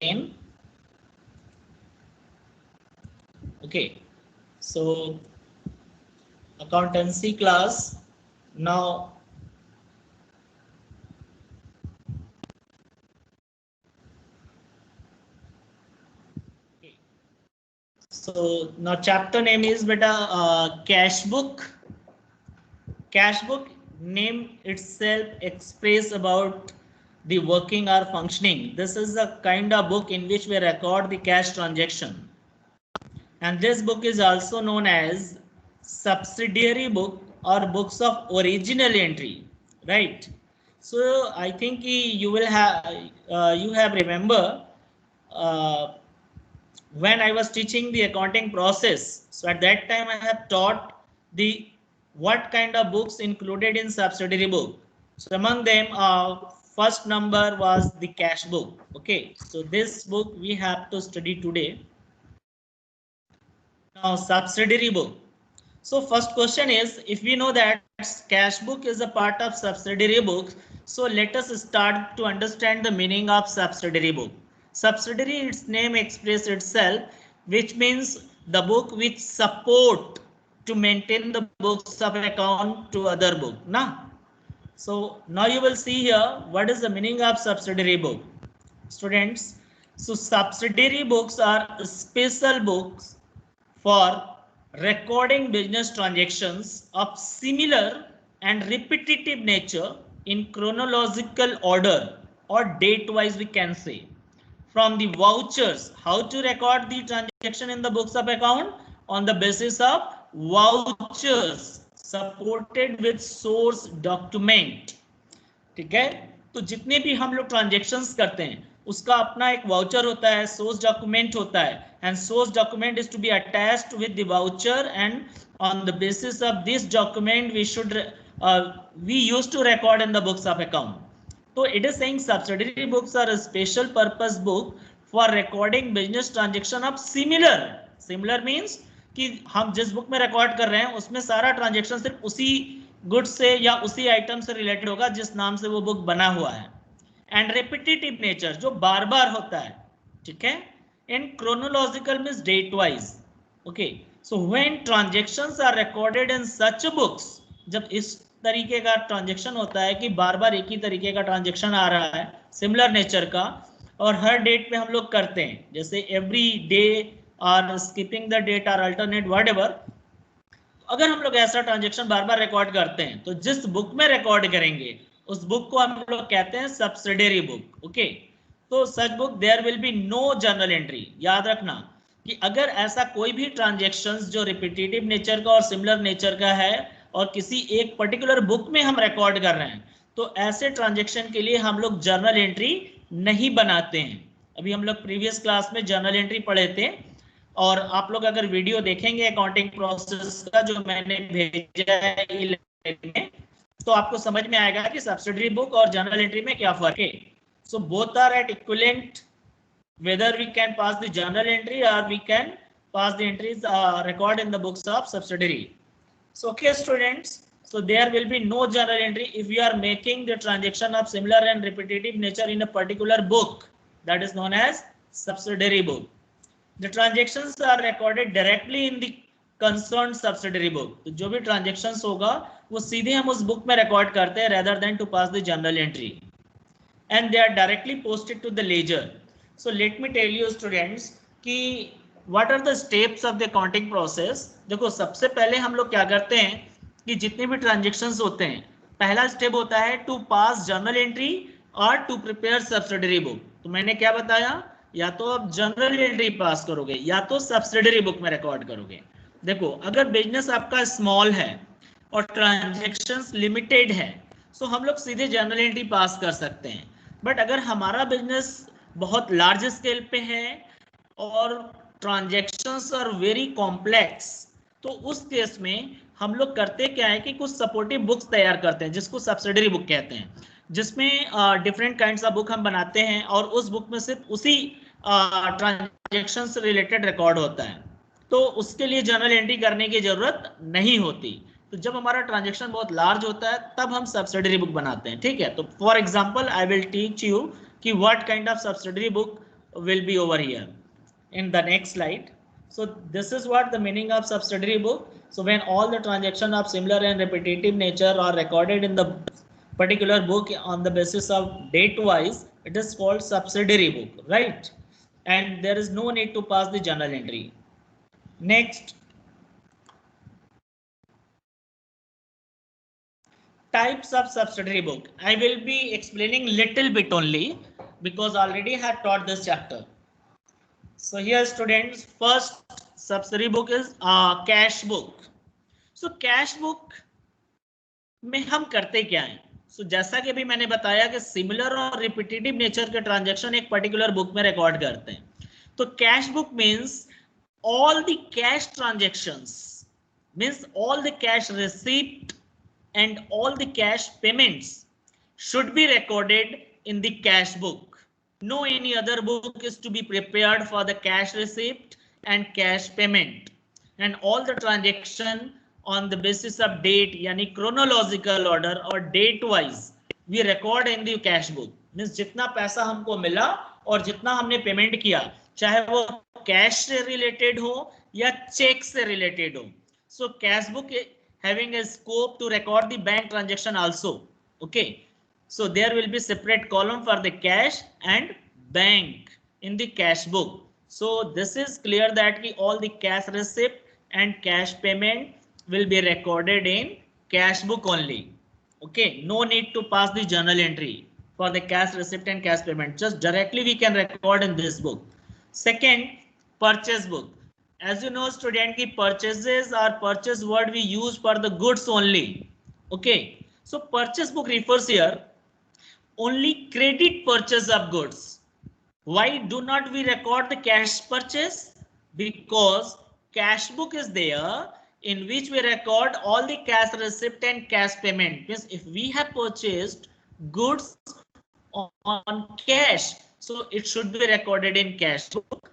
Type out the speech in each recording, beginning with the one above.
again. Okay, so accountancy class now. So now chapter name is beta cash book. Cash book name itself express about the working or functioning. This is the kind of book in which we record the cash transaction. And this book is also known as subsidiary book or books of original entry, right? So I think you will have you have remember uh, when I was teaching the accounting process. So at that time I have taught the what kind of books included in subsidiary book. So among them, first number was the cash book. Okay, so this book we have to study today. Now subsidiary book. So first question is, if we know that cash book is a part of subsidiary books, so let us start to understand the meaning of subsidiary book. Subsidiary, its name expresses itself, which means the book which support to maintain the books of account to other book. Nah? So now you will see here what is the meaning of subsidiary book. Students, so subsidiary books are special books for recording business transactions of similar and repetitive nature in chronological order or date wise, we can say. From the vouchers, how to record the transaction in the books of account on the basis of vouchers supported with source document. ठीक है, तो जितने भी हम लोग transactions करते हैं उसका अपना एक वाउचर होता है, सोर्स डॉक्यूमेंट होता है, and source document is to be attached with the voucher, and on the basis of this document we used to record in the books of account. So it is saying subsidiary books are a special purpose book for recording business transaction of similar means कि हम जिस book में record कर रहे हैं उसमें सारा transaction सिर्फ उसी गुड से या उसी आइटम से रिलेटेड होगा जिस नाम से वो बुक बना हुआ है, एंड रेपिटेटिव नेचर, जो बार बार होता है. ठीक है, in chronological means date wise. Okay, so when transactions are recorded in such books, जब इस तरीके का ट्रांजैक्शन होता है कि बार बार एक ही तरीके का ट्रांजैक्शन आ रहा है सिमिलर नेचर का और हर डेट पे हम लोग करते हैं, जैसे एवरी डे और स्किपिंग द डेट और अल्टरनेट व्हाटएवर. अगर हम लोग ऐसा ट्रांजैक्शन बार बार रिकॉर्ड करते हैं तो जिस बुक में रिकॉर्ड करेंगे उस बुक को हम लोग कहते हैं सब्सिडियरी बुक. ओके, तो such book there will be no journal entry. याद रखना कि अगर ऐसा कोई भी ट्रांजैक्शंस जो रिपीटेटिव नेचर का और सिमिलर नेचर का है और किसी एक पर्टिकुलर बुक में हम रिकॉर्ड कर रहे हैं तो ऐसे ट्रांजैक्शन के लिए हम लोग जर्नल एंट्री नहीं बनाते हैं. अभी हम लोग प्रीवियस क्लास में जर्नल एंट्री पढ़े थे और आप लोग अगर वीडियो देखेंगे अकाउंटिंग प्रोसेस का जो मैंने भेजा है में, तो आपको समझ में आएगा कि सब्सिडियरी बुक और जर्नल एंट्री में क्या फर्क है. So both are at equivalent whether we can pass the journal entry or we can pass the entries record in the books of subsidiary. So okay students, so there will be no journal entry if we are making the transaction of similar and repetitive nature in a particular book, that is known as subsidiary book. The transactions are recorded directly in the concerned subsidiary book. तो जो भी transactions होगा वो सीधे हम उस book में record करते हैं rather than to pass the journal entry, and they are directly posted to the ledger. So let me tell you students कि what are the steps of the accounting process. देखो सबसे पहले हम लोग क्या करते हैं कि जितने भी ट्रांजेक्शन्स होते हैं पहला स्टेप होता है टू पास जर्नल एंट्री और टू प्रिपेयर सब्सिडियरी बुक. तो मैंने क्या बताया, या तो आप जर्नल एंट्री पास करोगे या तो सब्सिडियरी बुक में रिकॉर्ड करोगे. देखो अगर बिजनेस आपका स्मॉल है और ट्रांजेक्शन्स लिमिटेड है तो हम लोग सीधे जर्नल एंट्री पास कर सकते हैं. बट अगर हमारा बिजनेस बहुत लार्ज स्केल पे है और ट्रांजैक्शंस आर वेरी कॉम्प्लेक्स, तो उस केस में हम लोग करते क्या है कि कुछ सपोर्टिव बुक्स तैयार करते हैं जिसको सब्सिडियरी बुक कहते हैं, जिसमें डिफरेंट काइंड्स ऑफ बुक हम बनाते हैं और उस बुक में सिर्फ उसी ट्रांजैक्शन से रिलेटेड रिकॉर्ड होता है. तो उसके लिए जर्नल एंट्री करने की जरूरत नहीं होती. तो जब हमारा ट्रांजैक्शन बहुत लार्ज होता है तब हम सब्सिडियरी बुक बनाते हैं. ठीक है, तो for example I will teach you कि what kind of subsidiary book will be over here in the next slide. So this is what the meaning of subsidiary book. So when all the transactions of similar and repetitive nature are recorded in the particular book on the basis of date wise, it is called subsidiary book, right? And there is no need to pass the journal entry. Next, types of subsidiary book. I will be explaining little bit only because already I have taught this chapter. So here students, first subsidiary book is cash book. So cash book में हम करते क्या हैं? So जैसा कि अभी मैंने बताया कि सिमिलर और रिपीटेटिव नेचर के ट्रांजैक्शन एक पर्टिकुलर बुक में रिकॉर्ड करते हैं. तो cash book means all the cash transactions, means all the cash receipt and all the cash payments should be recorded in the cash book. No any other book is to be prepared for the cash receipt and cash payment, and all the transaction on the basis of date यानी chronological order और date wise we record in the cash book. means जितना पैसा हमको मिला और जितना हमने payment किया, चाहे वो कैश से रिलेटेड हो या चेक से रिलेटेड हो. So cash book having a scope to record the bank transaction also. Okay, so there will be separate column for the cash and bank in the cash book. So this is clear that all the cash receipt and cash payment will be recorded in cash book only. Okay, no need to pass the journal entry for the cash receipt and cash payment. Just directly we can record in this book. Second, purchase book. As you know student ki purchases or purchase word we use for the goods only. Okay, so purchase book refers here only credit purchase of goods. Why do not we record the cash purchase? Because cash book is there in which we record all the cash receipt and cash payment. Means if we have purchased goods on cash, so it should be recorded in cash book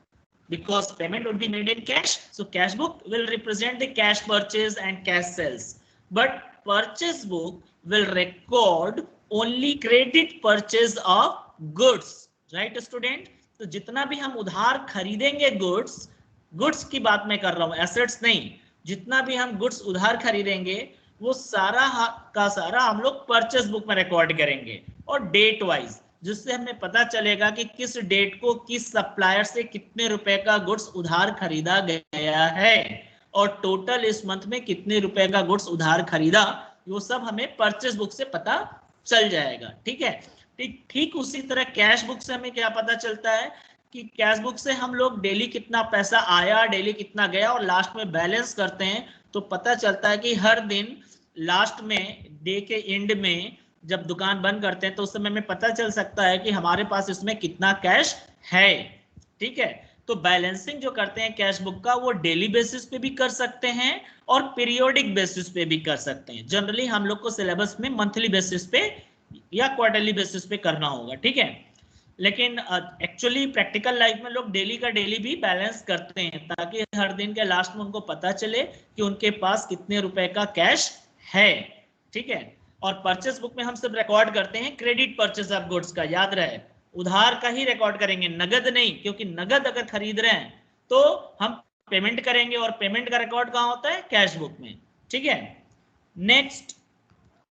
because payment would be made in cash. So cash book will represent the cash purchase and cash sales, but purchase book will record only credit purchase of goods. Right student? तो जितना भी हम उधार खरीदेंगे goods की बात मैं कर रहा हूं, एसेट्स नहीं. जितना भी हम गुड्स उधार खरीदेंगे वो सारा का सारा हम लोग परचेस बुक में रिकॉर्ड करेंगे और डेट वाइज, जिससे हमें पता चलेगा कि किस डेट को किस सप्लायर से कितने रुपए का गुड्स उधार खरीदा गया है और टोटल इस मंथ में कितने रुपए का गुड्स उधार खरीदा, वो सब हमें परचेस बुक से पता चल जाएगा. ठीक है. ठीक उसी तरह कैश बुक से हमें क्या पता चलता है कि कैश बुक से हम लोग डेली कितना पैसा आया, डेली कितना गया और लास्ट में बैलेंस करते हैं तो पता चलता है कि हर दिन लास्ट में डे के एंड में जब दुकान बंद करते हैं तो उस समय हमें पता चल सकता है कि हमारे पास इसमें कितना कैश है. ठीक है. तो बैलेंसिंग जो करते हैं कैश बुक का वो डेली बेसिस पे भी कर सकते हैं और पीरियोडिक बेसिस पे भी कर सकते हैं. जनरली हम लोग को सिलेबस में मंथली बेसिस पे या क्वार्टरली बेसिस पे करना होगा. ठीक है. लेकिन एक्चुअली प्रैक्टिकल लाइफ में लोग डेली का डेली भी बैलेंस करते हैं ताकि हर दिन के लास्ट में उनको पता चले कि उनके पास कितने रुपए का कैश है. ठीक है. और परचेस बुक में हम सब रिकॉर्ड करते हैं क्रेडिट परचेस ऑफ गुड्स का. याद रहे उधार का ही रिकॉर्ड करेंगे, नगद नहीं, क्योंकि नगद अगर खरीद रहे हैं तो हम पेमेंट करेंगे और पेमेंट का रिकॉर्ड कहाँ होता है? कैश बुक में. ठीक है. Next,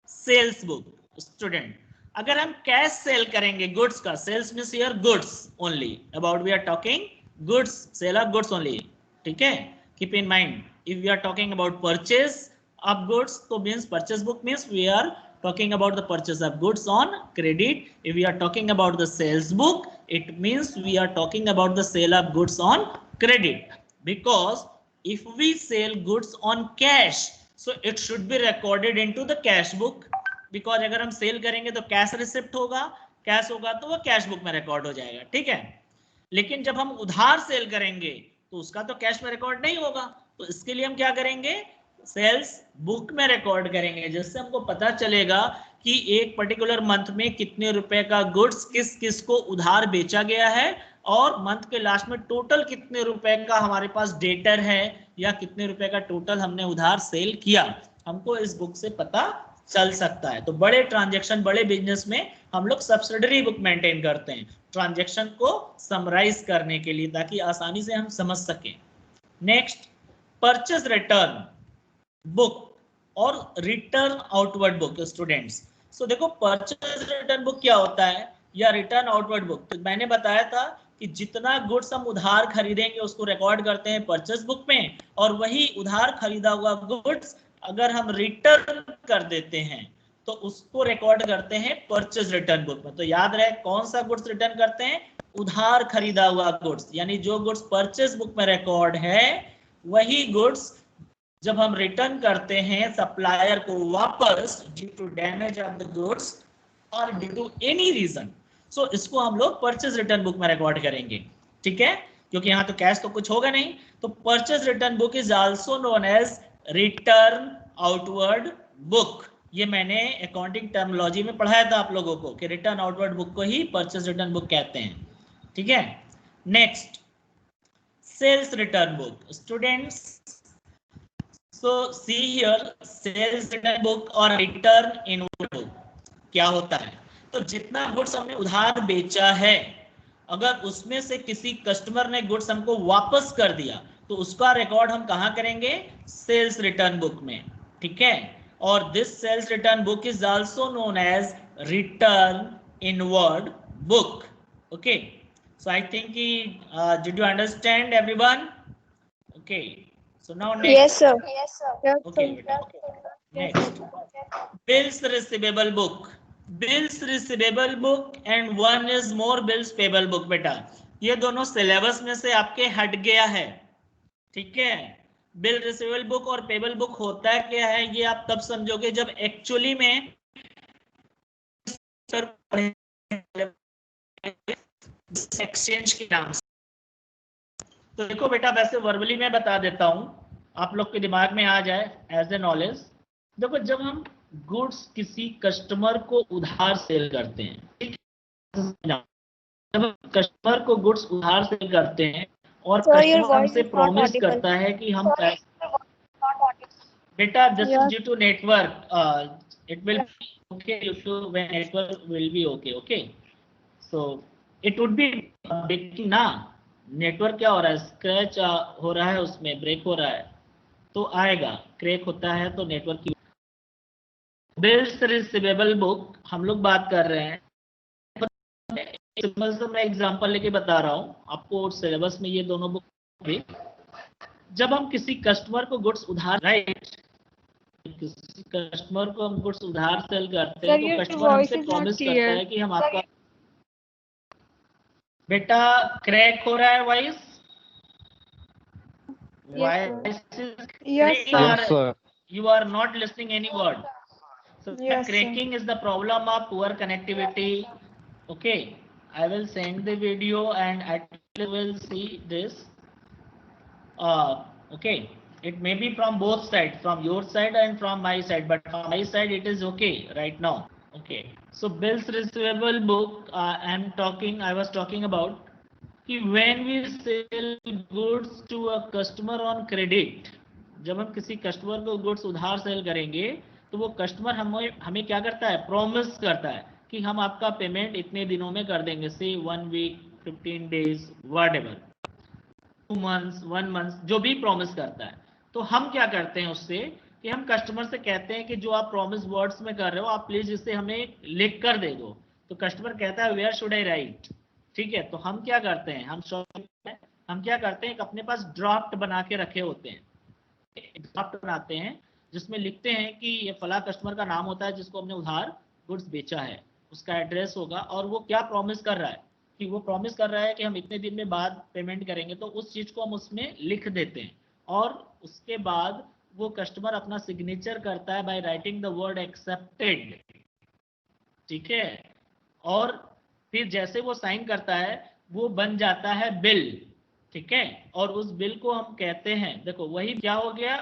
sales book. स्टूडेंट, अगर हम कैश सेल करेंगे गुड्स का, sales means here goods only, about we are talking goods, sale of goods only. ठीक है. Keep in mind, if we are talking about purchase of goods, so means purchase book means we are talking about the purchase of goods on credit. If we are talking about the sales book, it means we are talking about the sale of goods on credit, because if we sell goods on cash, so it should be recorded into the cash book, because अगर हम cell करेंगे तो cash receipt होगा, cash होगा तो वो cash book में record हो जाएगा. ठीक है. लेकिन जब हम उधार सेल करेंगे तो उसका तो कैश में रिकॉर्ड नहीं होगा, तो इसके लिए हम क्या करेंगे? सेल्स बुक में रिकॉर्ड करेंगे, जिससे हमको पता चलेगा कि एक पर्टिकुलर मंथ में कितने रुपए का गुड्स किस किस को उधार बेचा गया है और मंथ के लास्ट में टोटल कितने रुपए का हमारे पास डेटर है या कितने रुपए का टोटल हमने उधार सेल किया, हमको इस बुक से पता चल सकता है. तो बड़े ट्रांजैक्शन, बड़े बिजनेस में हम लोग सब्सिडरी बुक मेंटेन करते हैं ट्रांजैक्शन को समराइज करने के लिए, ताकि आसानी से हम समझ सकें। नेक्स्ट, परचेज रिटर्न बुक और रिटर्न आउटवर्ड बुक स्टूडेंट्स। सो देखो परचेज रिटर्न बुक क्या होता है या रिटर्न आउटवर्ड बुक, तो मैंने बताया था कि जितना गुड्स हम उधार खरीदेंगे उसको रिकॉर्ड करते हैं परचेज बुक में, और वही उधार खरीदा हुआ गुड्स अगर हम रिटर्न कर देते हैं तो उसको रिकॉर्ड करते हैं परचेज रिटर्न बुक में। तो याद रहे कौन सा गुड्स रिटर्न करते हैं, उधार खरीदा हुआ गुड्स, यानी जो गुड्स परचेज बुक में रिकॉर्ड है वही गुड्स जब हम रिटर्न करते हैं सप्लायर को वापस due to damage of the goods और due to any reason, so इसको हम लोग परचेज रिटर्न बुक में रिकॉर्ड करेंगे। ठीक है, क्योंकि यहाँ तो कैश तो कुछ होगा नहीं, तो purchase return book is also known as return outward book. ये मैंने अकाउंटिंग टर्मिनोलॉजी में पढ़ाया था आप लोगों को कि रिटर्न आउटवर्ड बुक को ही परचेज रिटर्न बुक कहते हैं। ठीक है, next, sales return book students. So see here, sales return book और return inward book क्या होता है, तो जितना गुड्स हमने उधार बेचा है अगर उसमें से किसी कस्टमर ने गुड्स हमको वापस कर दिया तो उसका रिकॉर्ड हम कहाँ करेंगे, सेल्स रिटर्न बुक में। ठीक है, और this sales return book is also known as return inward book. Okay, so I think did you understand everyone? Okay, so now next. Yes, sir. Yes, sir. Okay, beta. Next, bills receivable book. Bills receivable book and one is more bills payable book बेटा, ये दोनों syllabus में से आपके हट गया है। ठीक है, बिल रिसीवेबल बुक और पेबल बुक होता क्या है ये आप तब समझोगे जब एक्चुअली में एक्सचेंज के नाम से। तो देखो बेटा, वैसे वर्बली मैं बता देता हूं आप लोग के दिमाग में आ जाए एज ए नॉलेज। देखो जब हम गुड्स किसी कस्टमर को उधार सेल करते हैं, जब कस्टमर को गुड्स उधार सेल करते हैं और कस्टमर हमसे प्रॉमिस करता है कि हम बेटा this is due to network, it will okay due to when network will be okay. Okay, so it would be breaking ना, नेटवर्क क्या हो रहा है, स्क्रैच हो रहा है, उसमें ब्रेक हो रहा है तो आएगा, क्रैक होता है तो नेटवर्क की। बिल्स रिसीवेबल बुक हम लोग बात कर रहे हैं, सिंपल सा मैं एग्जांपल लेके बता रहा हूँ आपको, सिलेबस में ये दोनों बुक भी। जब हम किसी कस्टमर को गुड्स उधार, राइट, किसी कस्टमर को हम गुड्स उधार सेल करते हैं तो कस्टमर हमसे प्रॉमिस करता है कि हम आपका, बेटा क्रैक हो रहा है voice, Yes, sir. You are not listening any word. So yes, cracking is the problem of poor connectivity. Okay, I will send the video and I will see this. Okay, it may be from both sides, from your side and from my side, but from my side it is okay right now. Okay, so bills receivable book, I was talking about कि when we sell goods to a customer on credit, जब हम किसी customer को goods उधार cell करेंगे तो वो customer हमें क्या करता है, प्रॉमिस करता है कि हम आपका पेमेंट इतने दिनों में कर देंगे, से 1 week 15 days whatever, 2 months 1 month, जो भी प्रॉमिस करता है। तो हम क्या करते हैं उससे कि हम कस्टमर से कहते हैं कि जो आप प्रॉमिस वर्ड्स में कर रहे हो आप प्लीज इसे हमें लिख कर दे दो। तो कस्टमर कहता है वेयर शुड आई राइट। ठीक है, तो हम क्या करते हैं, हम क्या करते हैं, अपने पास ड्राफ्ट बना के रखे होते हैं, ड्राफ्ट बनाते हैं जिसमें लिखते हैं कि ये फला कस्टमर का नाम होता है जिसको हमने उधार गुड्स बेचा है, उसका एड्रेस होगा और वो क्या प्रॉमिस कर रहा है, कि वो प्रॉमिस कर रहा है कि हम इतने दिन में बाद पेमेंट करेंगे, तो उस चीज को हम उसमें लिख देते हैं और उसके बाद वो कस्टमर अपना सिग्नेचर करता है by writing the word accepted. ठीक है, और फिर जैसे वो साइन करता है वो बन जाता है बिल। ठीक है, और उस बिल को हम कहते हैं, देखो वही क्या हो गया,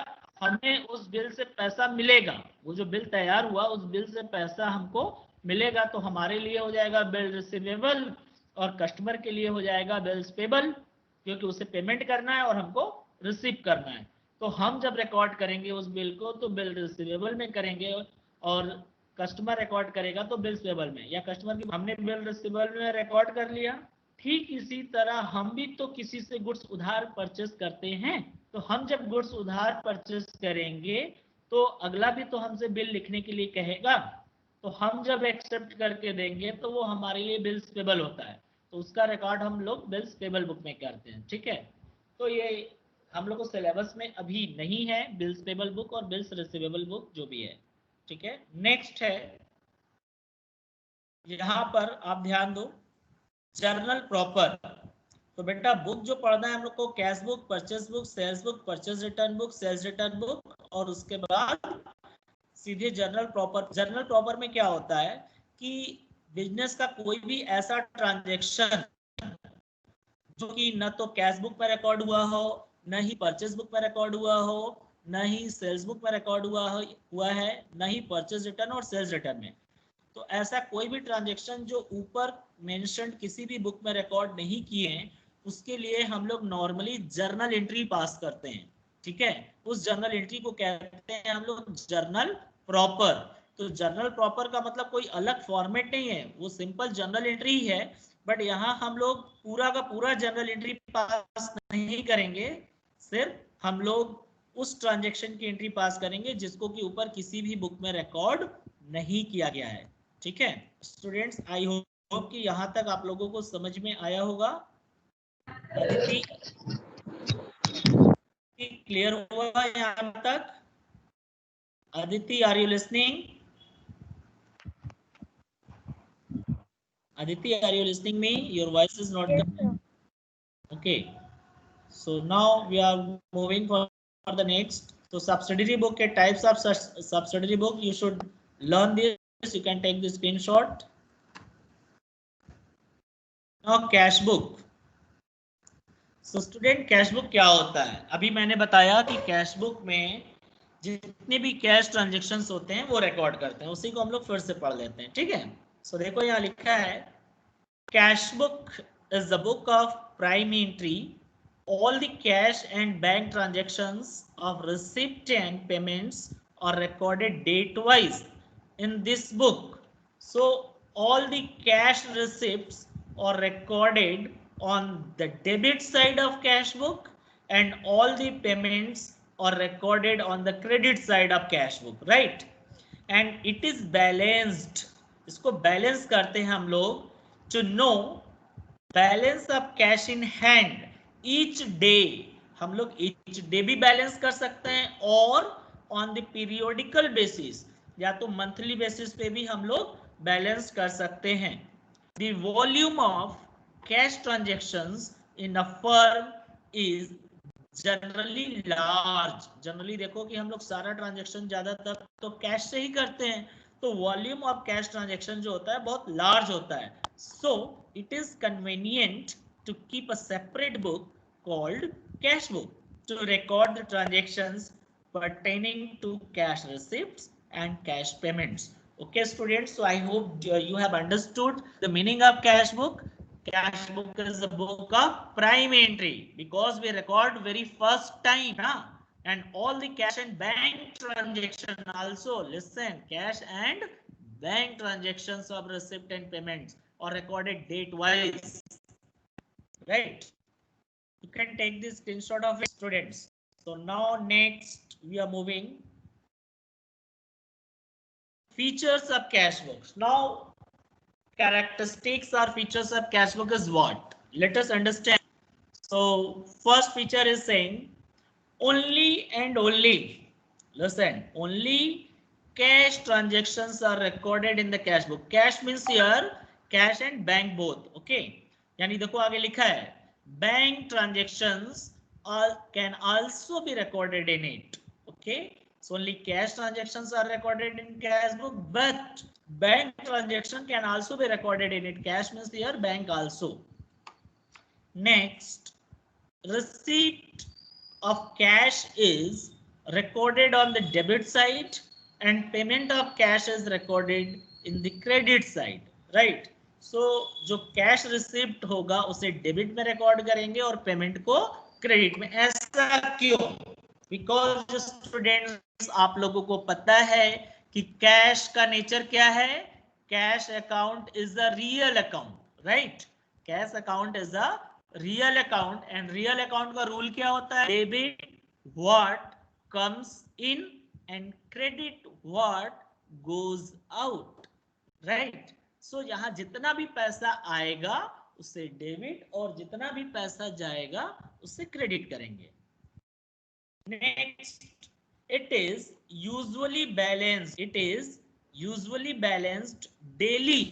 हमें उस बिल से पैसा मिलेगा, वो जो बिल तैयार हुआ उस बिल से पैसा हमको मिलेगा, तो हमारे लिए हो जाएगा बिल रिसीवेबल और कस्टमर के लिए हो जाएगा बिल्स पेबल, क्योंकि उसे पेमेंट करना है और हमको रिसीव करना है। तो हम जब रिकॉर्ड करेंगे उस बिल को तो बिल रिसीवेबल में करेंगे और कस्टमर रिकॉर्ड करेगा तो बिल्स पेबल में, या कस्टमर की हमने बिल रिसीवेबल में रिकॉर्ड कर लिया। ठीक इसी तरह हम भी तो किसी से गुड्स उधार परचेस करते हैं, तो हम जब गुड्स उधार परचेस करेंगे तो अगला भी तो हमसे बिल लिखने के लिए कहेगा, तो हम जब एक्सेप्ट करके देंगे तो वो हमारे लिए बिल्स पेबल होता है, तो उसका रिकॉर्ड हम लोग बिल्स पेबल बुक में करते हैं। ठीक है, तो ये हम लोग को सिलेबस में अभी नहीं है बिल्स पेबल बुक और बिल्स रिसीवेबल बुक जो भी है। ठीक है, नेक्स्ट है, यहां पर आप ध्यान दो, जर्नल प्रॉपर। तो बेटा बुक जो पढ़ना है हम लोग को, cash book, purchase book, sales book, purchase return book, sales return book, और उसके बाद सीधे जर्नल प्रॉपर। जर्नल प्रॉपर में क्या होता है कि बिजनेस का कोई भी ऐसा ट्रांजैक्शन जो कि न तो कैश बुक में रिकॉर्ड हुआ हो, न ही परचेस बुक में रिकॉर्ड हुआ हो, न ही सेल्स बुक में रिकॉर्ड हुआ है, न ही परचेस रिटर्न और सेल्स रिटर्न में। तो ऐसा कोई भी ट्रांजैक्शन जो ऊपर मेंशन्ड किसी भी बुक में रिकॉर्ड नहीं किए हैं, उसके लिए हम लोग नॉर्मली जर्नल एंट्री पास करते हैं। ठीक है, उस जर्नल एंट्री को कहते हैं हम लोग जर्नल प्रॉपर। तो जर्नल प्रॉपर का मतलब कोई अलग फॉर्मेट नहीं है, वो सिंपल जर्नल एंट्री ही है, बट यहाँ हम लोग पूरा का पूरा जर्नल एंट्री पास नहीं करेंगे, सिर्फ हम लोग उस ट्रांजैक्शन की एंट्री पास करेंगे जिसको कि ऊपर किसी भी बुक में रिकॉर्ड नहीं किया गया है। ठीक है स्टूडेंट्स, आई होप कि यहाँ तक आप लोगों को समझ में आया होगा। अदिति क्लियर हुआ यहाँ तक? Aditi are you listening? Aditi, are you listening me? Your voice is not coming. Okay, so now we are moving for the next. So subsidiary book के types of subsidiary book, you should learn this. You can take the screenshot. Now cash book. So student, cash book क्या होता है? अभी मैंने बताया कि cash book में जितने भी कैश ट्रांजेक्शन्स होते हैं वो रिकॉर्ड करते हैं, उसी को हम लोग फिर से पढ़ लेते हैं। ठीक है, सो देखो यहाँ लिखा है, cash book is the book of prime entry. All the cash and bank transactions of receipt and payments are recorded date-wise in this book. So all the cash receipts are recorded on the debit side of cash book, and all the payments are recorded on the credit side of cash book, right? And it is balanced. इसको balance करते हैं हम लोग, to know balance of cash in hand each day. हम लोग each day भी balance कर सकते हैं, और ऑन द पीरियोडिकल बेसिस या तो मंथली बेसिस पे भी हम लोग बैलेंस कर सकते हैं। The volume of cash transactions in a firm is generally large. Generally देखो कि हम लोग सारा ट्रांजेक्शन ज्यादातर तो कैश से ही करते हैं, तो वॉल्यूम ऑफ कैश ट्रांजेक्शन जो होता है बहुत लार्ज होता है। So it is convenient to keep a separate book called cash book to record the transactions pertaining to cash receipts and cash payments. Okay students, so I hope you have understood the meaning of cash book. Cash book is a book of prime entry because we record very first time, huh? And all the cash and bank transaction also, listen, cash and bank transactions of receipt and payments are recorded date wise, right? You can take this screenshot of it, students. So now next we are moving features of cash books. Now characteristics or features of cash book is what? Let us understand. So first feature is saying only and only, listen, only cash transactions are recorded in the cash book. Cash means here cash and bank both. Okay, यानी देखो आगे लिखा है bank transactions can also be recorded in it. Okay, so only cash transactions are recorded in cash book, but bank transaction can also be recorded in it. Cash means here bank also. Next, receipt of cash is recorded on the debit side and payment of cash is recorded in the credit side, right? So जो cash receipt होगा उसे debit में record करेंगे और payment को credit में। ऐसा क्यों? बिकॉज स्टूडेंट्स आप लोगों को पता है कि कैश का नेचर क्या है, cash account is a real account, right, cash account is a real account and real account का रूल क्या होता है, debit what comes in and credit what goes out, right. So यहां जितना भी पैसा आएगा उससे डेबिट और जितना भी पैसा जाएगा उससे क्रेडिट करेंगे। Next, it is usually balanced daily।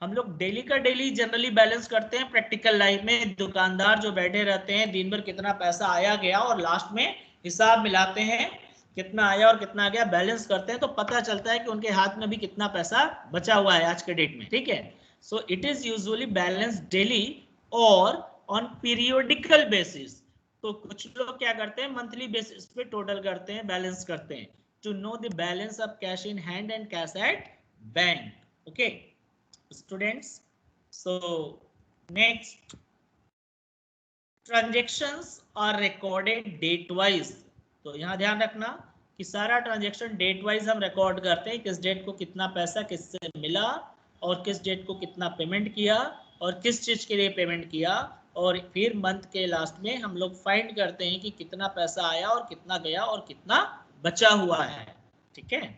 हम लोग डेली का डेली जनरली बैलेंस करते हैं प्रैक्टिकल लाइफ में। दुकानदार जो बैठे रहते हैं दिन भर कितना पैसा आया गया और लास्ट में हिसाब मिलाते हैं कितना आया और कितना गया, बैलेंस करते हैं तो पता चलता है कि उनके हाथ में भी कितना पैसा बचा हुआ है आज के डेट में, ठीक है। So it is usually balance daily और ऑन पीरियोडिकल बेसिस। तो कुछ लोग क्या करते हैं मंथली बेसिस पे टोटल करते हैं, बैलेंस करते हैं, to know the balance of cash in hand and cash at bank, okay students. So next, transactions are recorded date wise. तो यहाँ ध्यान रखना कि सारा ट्रांजेक्शन डेट वाइज हम रिकॉर्ड करते हैं, किस डेट को कितना पैसा किससे मिला और किस डेट को कितना पेमेंट किया और किस चीज के लिए पेमेंट किया, और फिर मंथ के लास्ट में हम लोग फाइंड करते हैं कि कितना पैसा आया और कितना गया और कितना बचा हुआ है, ठीक है।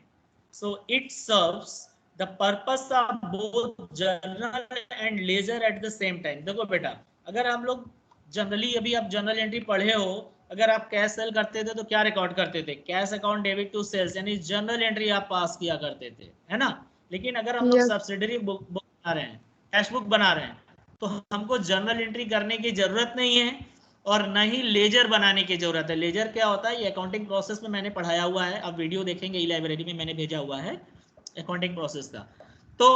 So it serves the purpose of both journal and ledger at the same time. देखो बेटा, अगर हम लोग जनरली, अभी आप जर्नल एंट्री पढ़े हो, अगर आप कैश सेल करते थे तो क्या रिकॉर्ड करते थे, cash account debit to sales, यानी जर्नल एंट्री आप पास किया करते थे, है ना। लेकिन अगर हम लोग सब्सिडरी बुक बना रहे हैं, कैश बुक बना रहे हैं, तो हमको जर्नल एंट्री करने की जरूरत नहीं है और न ही लेजर बनाने की जरूरत है। लेजर क्या होता है, ये अकाउंटिंग प्रोसेस में मैंने पढ़ाया हुआ है, आप वीडियो देखेंगे, ई लाइब्रेरी में मैंने भेजा हुआ है अकाउंटिंग प्रोसेस का। तो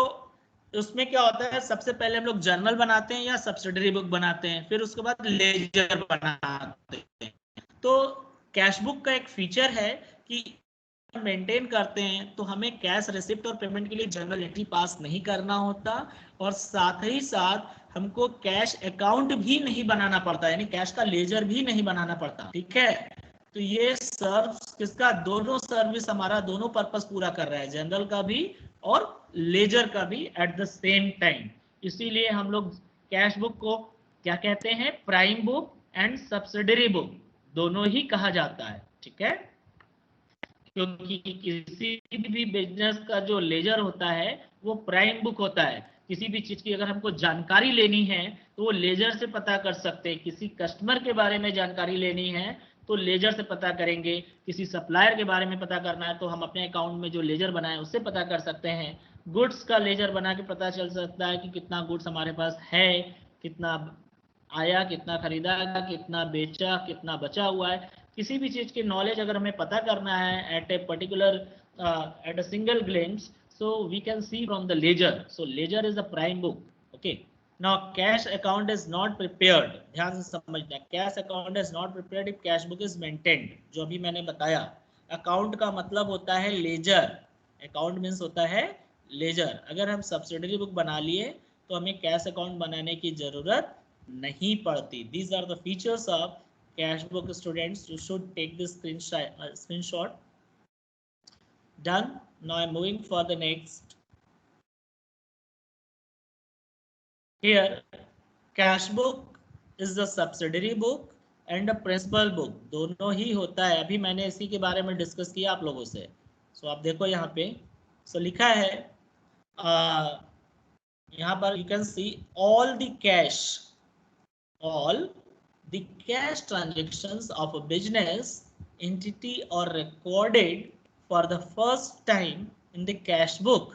उसमें क्या होता है, सबसे पहले हम लोग जर्नल बनाते हैं या सब्सिडरी बुक बनाते हैं, फिर उसके बाद लेजर बनाते हैं। तो कैश बुक का एक फीचर है कि मेंटेन करते हैं तो हमें कैश रिसिप्ट और पेमेंट के लिए जर्नल एंट्री पास नहीं करना होता, और साथ ही साथ हमको कैश अकाउंट भी नहीं बनाना पड़ता, यानी कैश का लेजर भी नहीं बनाना पड़ता, ठीक है। तो ये सर्व किसका, दोनों सर्विस हमारा दोनों पर्पस पूरा कर रहा है, जनरल का भी और लेजर का भी एट द सेम टाइम। इसीलिए हम लोग कैश बुक को क्या कहते हैं, prime book and subsidiary book दोनों ही कहा जाता है, ठीक है। क्योंकि किसी भी बिजनेस का जो लेजर होता है वो प्राइम बुक होता है। किसी भी चीज की अगर हमको जानकारी लेनी है तो वो लेजर से पता कर सकते हैं, किसी कस्टमर के बारे में जानकारी लेनी है तो लेजर से पता करेंगे, किसी सप्लायर के बारे में पता करना है तो हम अपने अकाउंट में जो लेजर बनाए उससे पता कर सकते हैं। गुड्स का लेजर बना के पता चल सकता है कि कितना गुड्स हमारे पास है, कितना आया, कितना खरीदा, कितना बेचा, कितना बचा हुआ है। किसी भी चीज की नॉलेज अगर हमें पता करना है at a particular at a single glimpse, so we can see from the ledger. So ledger is the prime book, okay. Now cash account is not prepared, ध्यान से समझना, cash account is not prepared if cash book is maintained। जो अभी मैंने बताया, account का मतलब होता है लेजर, अकाउंट मीन्स होता है लेजर। अगर हम सब्सिडरी बुक बना लिए तो हमें कैश अकाउंट बनाने की जरूरत नहीं पड़ती। These are the features of cash book, students. You should take this screenshot. Done. Now I'm moving for the next. Here, cash book is the subsidiary book and a principal book, दोनों ही होता है। अभी मैंने इसी के बारे में discuss किया आप लोगों से। सो आप देखो यहाँ पे, सो लिखा है यहाँ पर, you can see all the cash transactions of a business entity are recorded for the first time in the cash book.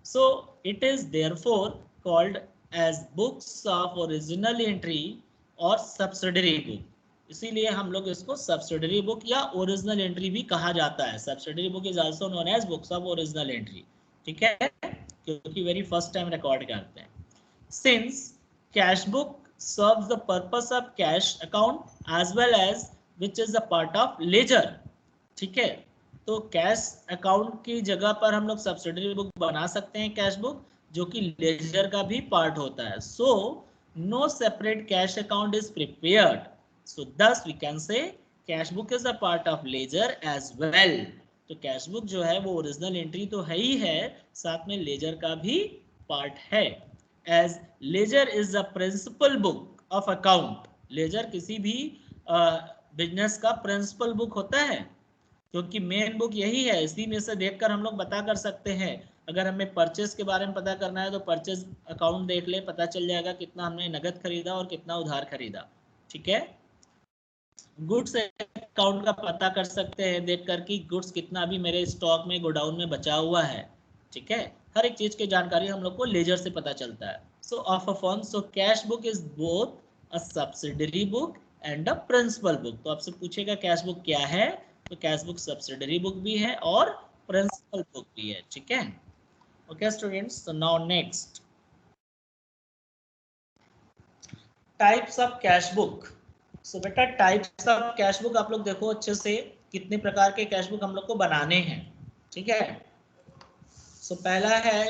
So it is therefore called as books of original entry or subsidiary book. इसीलिए हम लोग इसको subsidiary book या original entry भी कहा जाता है। Subsidiary book is also known as books of original entry, ठीक है, क्योंकि वेरी फर्स्ट टाइम रिकॉर्ड करते हैं। Since cash book serves the purpose of cash account as well as which is a part of ledger, ठीक है। तो cash account की जगह पर हम लोग सब्सिडरी बुक बना सकते हैं, कैश बुक जो कि लेजर का भी पार्ट होता है। So no separate cash account is prepared, so thus we can say cash book is a part of ledger as well, तो कैश बुक जो है वो ओरिजिनल एंट्री तो है ही है, साथ में लेजर का भी पार्ट है। As ledger is the principal book of account, ledger किसी भी बिजनेस का प्रिंसिपल बुक होता है, क्योंकि मेन बुक यही है। इसी में से देखकर हम लोग पता कर सकते हैं। अगर हमें परचेज के बारे में पता करना है तो परचेज अकाउंट देख ले, पता चल जाएगा कितना हमने नगद खरीदा और कितना उधार खरीदा। ठीक है, गुड्स अकाउंट का पता कर सकते हैं देख कर कि गुड्स कितना भी मेरे स्टॉक में गोडाउन में बचा हुआ है। ठीक है, हर एक चीज की जानकारी हम लोग को लेजर से पता चलता है। So of a firm, so cash book is both a subsidiary book and a principal book. तो आपसे पूछेगा कैश बुक क्या है, तो कैश बुक सब्सिडरी बुक भी है और प्रिंसिपल बुक भी है। ठीक है, okay students, so now next types of cash book. So बेटा टाइप्स ऑफ कैश बुक आप लोग देखो अच्छे से, कितने प्रकार के कैश बुक हम लोग को बनाने हैं। ठीक है, सो पहला है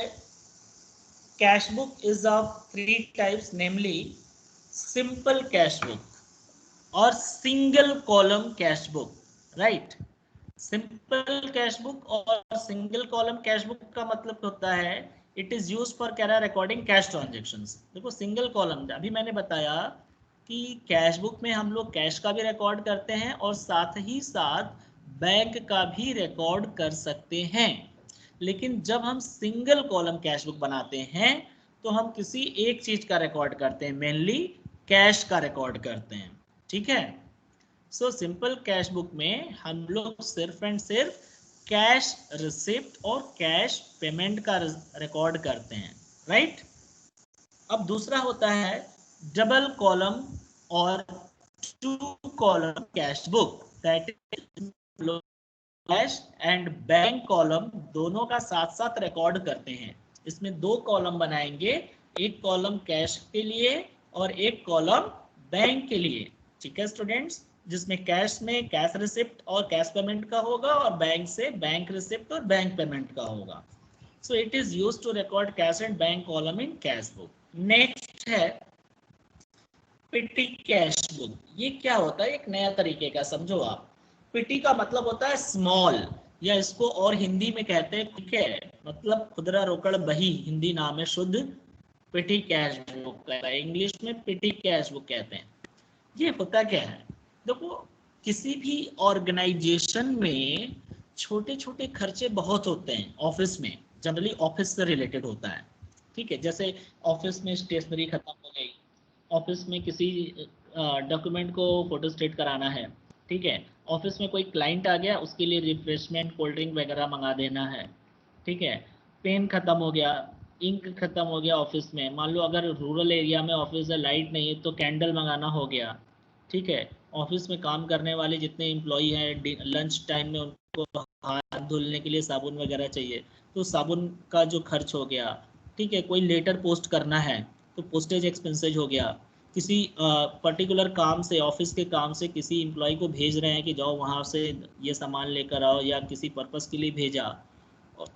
cash book is of 3 types, namely simple cash book और single column cash book. Right, simple cash book और सिंगल कॉलम कैश बुक का मतलब होता है इट इज यूज फॉर कैरा रिकॉर्डिंग कैश ट्रांजेक्शंस। देखो सिंगल कॉलम, अभी मैंने बताया कि कैश बुक में हम लोग कैश का भी रिकॉर्ड करते हैं और साथ ही साथ बैंक का भी रिकॉर्ड कर सकते हैं। लेकिन जब हम सिंगल कॉलम कैश बुक बनाते हैं तो हम किसी एक चीज का रिकॉर्ड करते हैं, मेनली कैश का रिकॉर्ड करते हैं। ठीक है, सो सिंपल कैश बुक में हम लोग सिर्फ एंड सिर्फ कैश रिसिप्ट और कैश पेमेंट का रिकॉर्ड करते हैं। राइट, अब दूसरा होता है डबल कॉलम और 2 column cash book, that is cash and bank column दोनों का साथ साथ रिकॉर्ड करते हैं। इसमें 2 कॉलम बनाएंगे, एक कॉलम कैश के लिए और एक कॉलम बैंक के लिए। ठीक है स्टूडेंट्स, जिसमें कैश में कैश रिसिप्ट और कैश पेमेंट का होगा और बैंक से बैंक रिसिप्ट और बैंक पेमेंट का होगा। So it is used to record cash and bank column in cash book. Next है पिटी कैश बुक। ये क्या होता है, एक नया तरीके का, समझो आप। पिटी का मतलब होता है स्मॉल, या इसको और हिंदी में कहते हैं, ठीक है, मतलब खुदरा रोकड़ बही, हिंदी नाम है शुद्ध पिटी कैश बुक, इंग्लिश में पिटी कैश बुक कहते हैं। ये होता क्या है, देखो किसी भी ऑर्गेनाइजेशन में छोटे छोटे खर्चे बहुत होते हैं। ऑफिस में जनरली ऑफिस से रिलेटेड होता है। ठीक है, जैसे ऑफिस में स्टेशनरी खत्म हो गई, ऑफिस में किसी डॉक्यूमेंट को फोटोस्टेट कराना है। ठीक है, ऑफिस में कोई क्लाइंट आ गया, उसके लिए रिफ्रेशमेंट कोल्ड ड्रिंक वगैरह मंगा देना है। ठीक है, पेन खत्म हो गया, इंक खत्म हो गया ऑफिस में, मान लो अगर रूरल एरिया में ऑफिस है, लाइट नहीं है तो कैंडल मंगाना हो गया। ठीक है, ऑफिस में काम करने वाले जितने एम्प्लॉई हैं लंच टाइम में उनको हाथ धुलने के लिए साबुन वगैरह चाहिए, तो साबुन का जो खर्च हो गया। ठीक है, कोई लेटर पोस्ट करना है तो पोस्टेज एक्सपेंसेज हो गया। किसी पर्टिकुलर काम से, ऑफिस के काम से किसी एम्प्लॉय को भेज रहे हैं कि जाओ वहाँ से ये सामान लेकर आओ, या किसी पर्पस के लिए भेजा,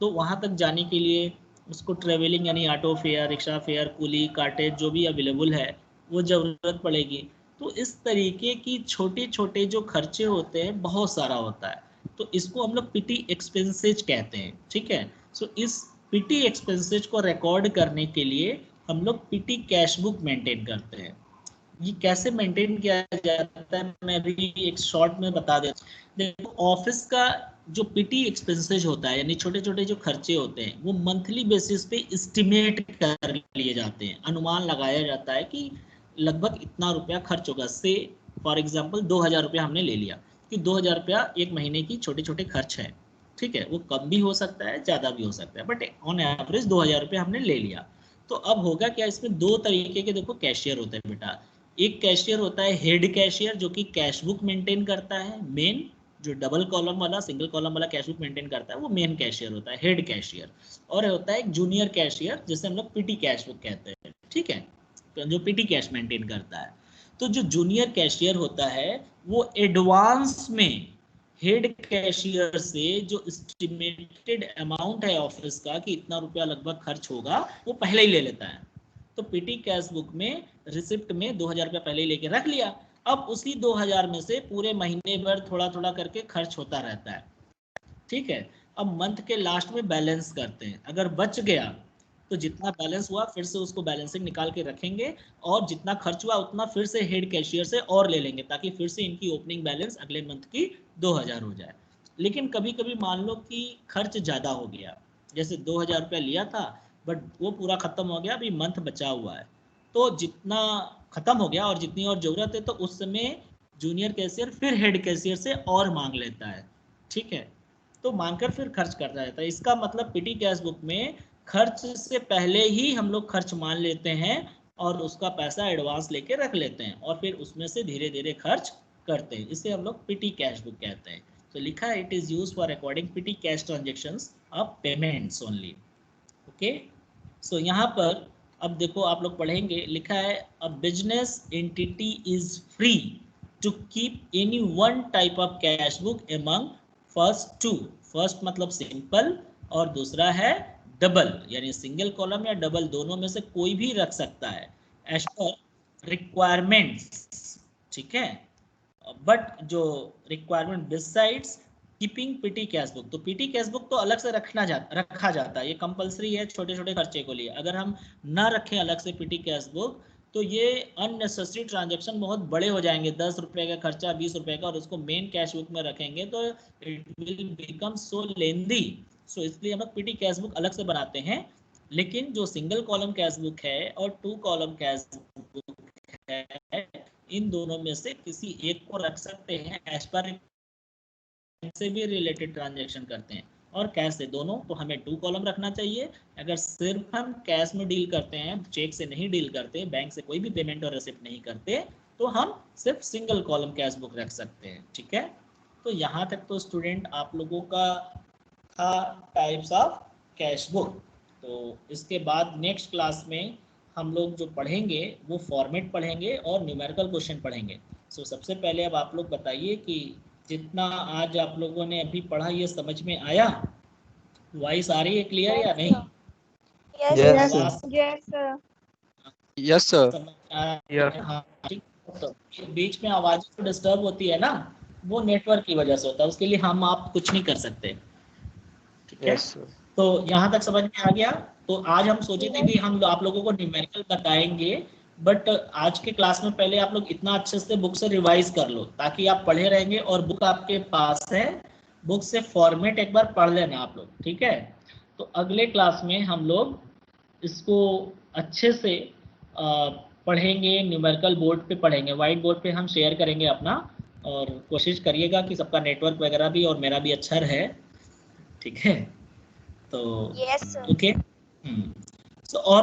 तो वहाँ तक जाने के लिए उसको ट्रेवलिंग यानी ऑटो फेयर, रिक्शा फेयर, कुली, कार्टेज जो भी अवेलेबल है वो ज़रूरत पड़ेगी। तो इस तरीके की छोटे छोटे जो खर्चे होते हैं बहुत सारा होता है, तो इसको हम लोग पिटी एक्सपेंसेज कहते हैं। ठीक है, सो इस पिटी एक्सपेंसेज को रिकॉर्ड करने के लिए हम लोग पिटी कैश बुक मेंटेन करते हैं। ये कैसे मेंटेन किया जाता है मैं अभी एक शॉर्ट में बता देता हूँ। देखो ऑफिस का जो पीटी एक्सपेंसेज होता है, यानी छोटे छोटे जो खर्चे होते हैं, वो मंथली बेसिस पे एस्टिमेट कर लिए जाते हैं, अनुमान लगाया जाता है कि लगभग इतना रुपया खर्च होगा। से फॉर एग्जांपल 2000 रुपया हमने ले लिया कि 2000 रुपया एक महीने की छोटे छोटे खर्च है। ठीक है, वो कम भी हो सकता है, ज़्यादा भी हो सकता है, बट ऑन एवरेज 2000 रुपया हमने ले लिया। तो अब होगा क्या, इसमें 2 तरीके के देखो कैशियर होते हैं बेटा। एक कैशियर होता है हेड कैशियर, जो कि कैश बुक मेंटेन करता है। मेन जो डबल कॉलम वाला, सिंगल कॉलम वाला कैश बुक मेंटेन करता है वो मेन कैशियर होता है, हेड कैशियर। और होता है एक जूनियर कैशियर जिसे हम लोग पीटी कैश बुक कहते हैं। ठीक है, तो जो पीटी कैश मेंटेन करता है, तो जो जूनियर कैशियर होता है वो एडवांस में हेड कैशियर से जो एस्टिमेटेड अमाउंट है ऑफिस का कि इतना रुपया लगभग खर्च होगा, वो पहले ही ले लेता है। तो पीटी कैश बुक में रिसिप्ट में 2000 रुपया पहले ही लेके रख लिया। अब उसी 2000 में से पूरे महीने भर थोड़ा थोड़ा करके खर्च होता रहता है। ठीक है। अब मंथ के लास्ट में बैलेंस करते हैं, अगर बच गया तो जितना बैलेंस हुआ फिर से उसको बैलेंसिंग निकाल के रखेंगे, और जितना खर्च हुआ उतना फिर से हेड कैशियर से और ले लेंगे, ताकि फिर से इनकी ओपनिंग बैलेंस अगले मंथ की 2000 हो जाए। लेकिन कभी कभी मान लो कि खर्च ज़्यादा हो गया, जैसे 2000 रुपया लिया था बट वो पूरा खत्म हो गया, अभी मंथ बचा हुआ है, तो जितना खत्म हो गया और जितनी और ज़रूरत है तो उस समय जूनियर कैशियर फिर हेड कैशियर से और मांग लेता है। ठीक है, तो मांगकर फिर खर्च करता रहता है। इसका मतलब पीटी कैश बुक में खर्च से पहले ही हम लोग खर्च मान लेते हैं और उसका पैसा एडवांस लेके रख लेते हैं और फिर उसमें से धीरे धीरे खर्च करते हैं। इसे हम लोग पीटी कैश बुक कहते हैं। तो लिखा है it is use for recording petty cash transactions of payments only. Okay, so यहाँ पर अब देखो आप लोग पढ़ेंगे, लिखा है a business entity is free to keep any one type of cash book among first two. First मतलब सिंपल और दूसरा है डबल, यानी सिंगल कॉलम या डबल दोनों में से कोई भी रख सकता है एज पर रिक्वायरमेंट्स। ठीक है, बट जो requirement besides keeping PT cash book, तो पीटी कैश बुक तो अलग से रखा जाता है, ये कंपलसरी है छोटे छोटे खर्चे के लिए। अगर हम ना रखें अलग से पीटी कैश बुक तो ये अननेसेसरी ट्रांजैक्शन बहुत बड़े हो जाएंगे, 10 रुपए का खर्चा 20 रुपए का, और उसको मेन कैश बुक में रखेंगे तो इट विल बिकम सो लेंदी। सो इसलिए हम लोग पीटी कैश बुक अलग से बनाते हैं। लेकिन जो सिंगल कॉलम कैश बुक है और 2 कॉलम कैश बुक है, इन दोनों में से किसी एक को रख सकते हैं एज पर से भी रिलेटेड ट्रांजैक्शन करते हैं और कैश से दोनों, तो हमें 2 कॉलम रखना चाहिए। अगर सिर्फ हम कैश में डील करते हैं, चेक से नहीं डील करते, बैंक से कोई भी पेमेंट और रिसिप्ट नहीं करते, तो हम सिर्फ सिंगल कॉलम कैश बुक रख सकते हैं। ठीक है, तो यहाँ तक तो स्टूडेंट आप लोगों का था टाइप्स ऑफ कैश बुक। तो इसके बाद नेक्स्ट क्लास में हम लोग जो पढ़ेंगे वो फॉर्मेट पढ़ेंगे और न्यूमेरिकल क्वेश्चन पढ़ेंगे। सो सबसे पहले अब आप लोग बताइए कि जितना आज आप लोगों ने अभी पढ़ा ये समझ में आया? वॉइस आ रही है क्लियर या नहीं? Yes sir. हाँ ठीक। तो बीच में आवाज डिस्टर्ब होती है ना, वो नेटवर्क की वजह से होता है, उसके लिए हम आप कुछ नहीं कर सकते। ठीक है, तो यहाँ तक समझ में आ गया। तो आज हम सोचे थे कि हम आप लोगों को न्यूमेरिकल बताएंगे, बट आज के क्लास में पहले आप लोग इतना अच्छे से बुक से रिवाइज कर लो ताकि आप पढ़े रहेंगे, और बुक आपके पास है, बुक से फॉर्मेट एक बार पढ़ लेना आप लोग। ठीक है, तो अगले क्लास में हम लोग इसको अच्छे से पढ़ेंगे, न्यूमेरिकल बोर्ड पे पढ़ेंगे, व्हाइट बोर्ड पे हम शेयर करेंगे अपना, और कोशिश करिएगा कि सबका नेटवर्क वगैरह भी और मेरा भी अच्छा रहे। ठीक है, तो ओके। सो और